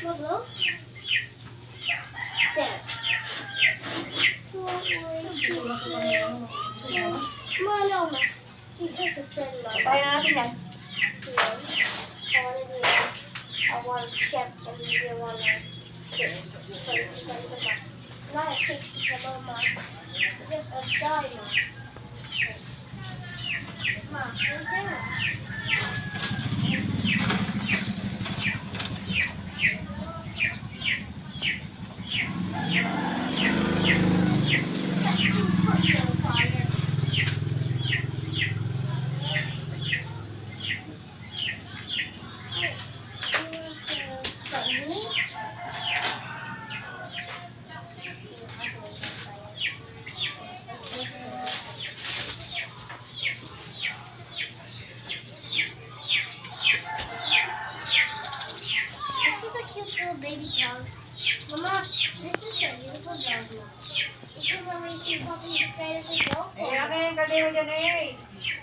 Maglo? There. Malaw na. Because it's so low. Kaya na natin yan. I want to chef and you want to not a 60 mama. Just a diamond. Ma, what's that? Baby dogs. Mama, this is a beautiful dog. This is when we see puppy spiders and go. Eh, ano yung kaliwa dyan eh?